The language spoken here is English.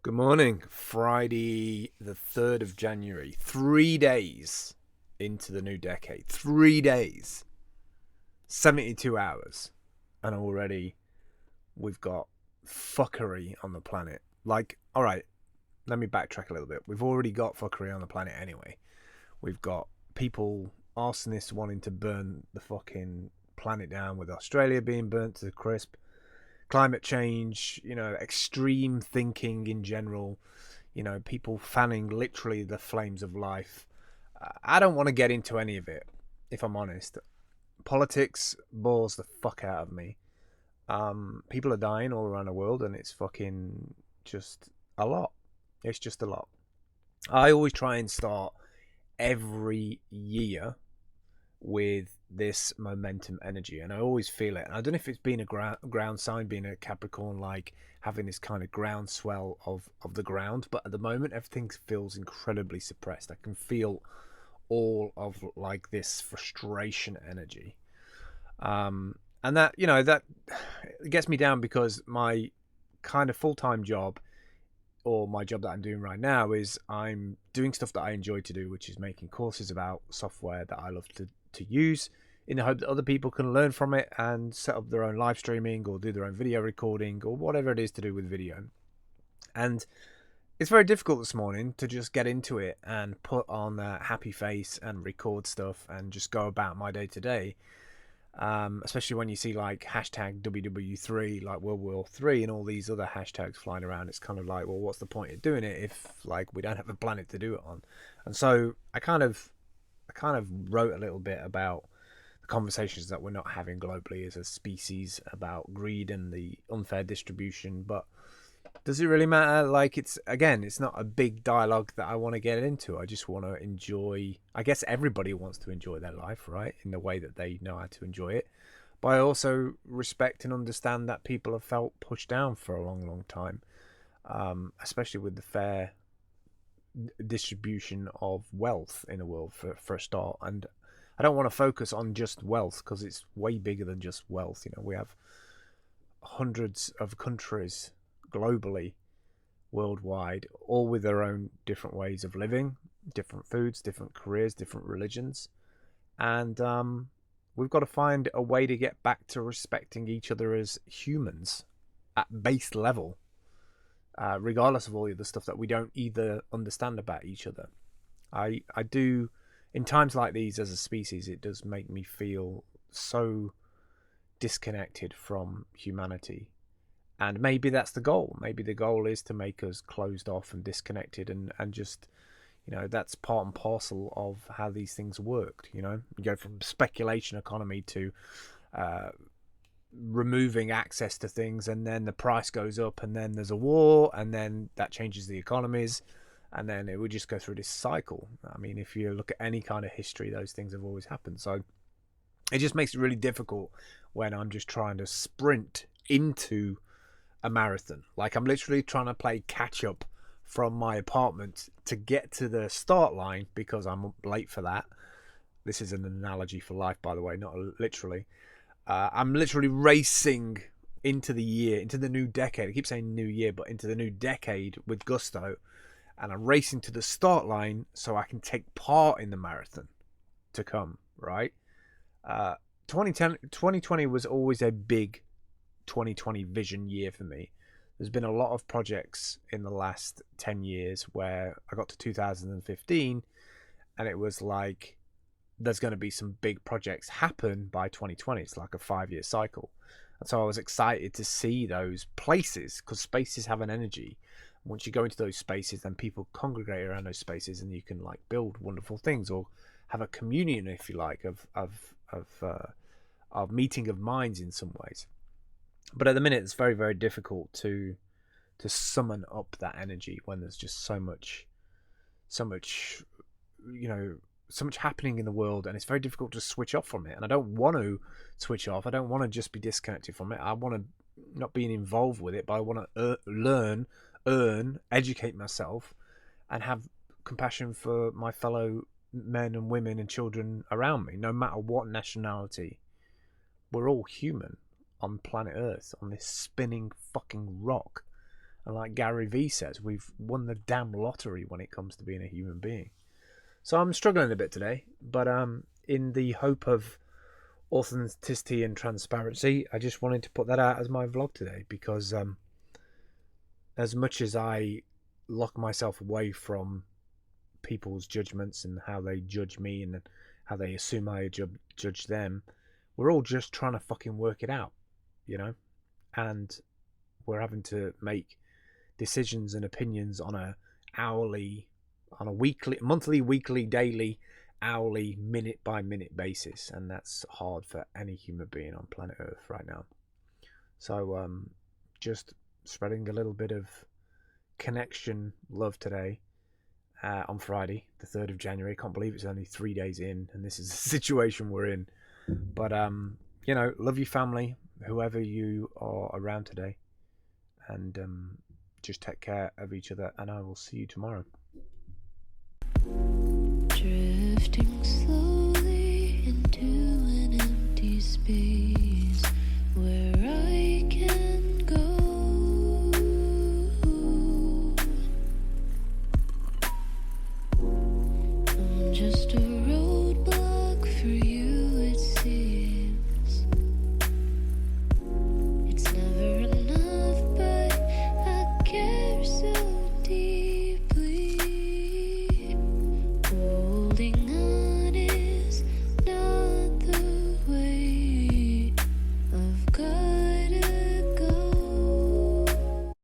Good morning. Friday, the 3rd of January. 3 days into the new decade. 3 days. 72 hours. And already we've got fuckery on the planet. Like, alright, let me backtrack a little bit. We've already got fuckery on the planet anyway. We've got people, arsonists wanting to burn the fucking planet down, with Australia being burnt to the crisp. Climate change, extreme thinking in general, people fanning literally the flames of life. I don't want to get into any of it, if I'm honest. Politics bores the fuck out of me. People are dying all around the world, and it's fucking just a lot. It's just a lot. I always try and start every year with this momentum energy, and I always feel it. And I don't know if it's been a ground sign, being a Capricorn, like having this kind of groundswell of the ground, but at the moment everything feels incredibly suppressed. I can feel all of like this frustration energy, and that gets me down, because my kind of full-time job, or my job that I'm doing right now, is I'm doing stuff that I enjoy to do, which is making courses about software that I love to use, in the hope that other people can learn from it and set up their own live streaming or do their own video recording or whatever it is to do with video. And it's very difficult this morning to just get into it and put on a happy face and record stuff and just go about my day to day. Especially when you see like hashtag WW3, like World War 3, and all these other hashtags flying around. It's kind of like, well, what's the point of doing it if like we don't have a planet to do it on? And so I kind of wrote a little bit about the conversations that we're not having globally as a species about greed and the unfair distribution. But does it really matter? Like, it's not a big dialogue that I want to get into. I just want to enjoy. I guess everybody wants to enjoy their life, right, in the way that they know how to enjoy it. But I also respect and understand that people have felt pushed down for a long, long time, especially with the fair distribution of wealth in the world, for a start. And I don't want to focus on just wealth, because it's way bigger than just wealth. We have hundreds of countries globally, worldwide, all with their own different ways of living, different foods, different careers, different religions. And we've got to find a way to get back to respecting each other as humans at base level, regardless of all the other stuff that we don't either understand about each other. I do, in times like these, as a species, it does make me feel so disconnected from humanity. And maybe that's the goal. Maybe the goal is to make us closed off and disconnected, and just, that's part and parcel of how these things worked. You go from speculation economy to removing access to things, and then the price goes up, and then there's a war, and then that changes the economies, and then it would just go through this cycle. I mean, if you look at any kind of history, those things have always happened. So it just makes it really difficult when I'm just trying to sprint into a marathon. Like, I'm literally trying to play catch up from my apartment to get to the start line, because I'm late for that. This is an analogy for life, by the way, not literally. I'm literally racing into the new decade. I keep saying new year, but into the new decade with gusto. And I'm racing to the start line so I can take part in the marathon to come, right? 2020 was always a big 2020 vision year for me. There's been a lot of projects in the last 10 years where I got to 2015 and it was like, there's going to be some big projects happen by 2020. It's like a 5-year cycle. And so I was excited to see those places, because spaces have an energy. Once you go into those spaces, then people congregate around those spaces, and you can like build wonderful things, or have a communion, if you like, of meeting of minds in some ways. But at the minute, it's very, very difficult to summon up that energy when there's just so much, so much happening in the world, and it's very difficult to switch off from it. And I don't want to switch off. I don't want to just be disconnected from it. I want to not be involved with it, but I want to learn, educate myself, and have compassion for my fellow men and women and children around me, no matter what nationality. We're all human on planet Earth, on this spinning fucking rock. And like Gary Vee says, we've won the damn lottery when it comes to being a human being. So I'm struggling a bit today, but in the hope of authenticity and transparency, I just wanted to put that out as my vlog today, because as much as I lock myself away from people's judgments and how they judge me and how they assume I judge them, we're all just trying to fucking work it out, you know? And we're having to make decisions and opinions on a weekly, monthly, weekly, daily, hourly, minute by minute basis, and that's hard for any human being on planet Earth right now. So just spreading a little bit of connection love today on Friday the 3rd of January. Can't believe it's only 3 days in and this is the situation we're in, but you know, love your family, whoever you are around today, and just take care of each other, and I will see you tomorrow. Drifting slowly into an empty space.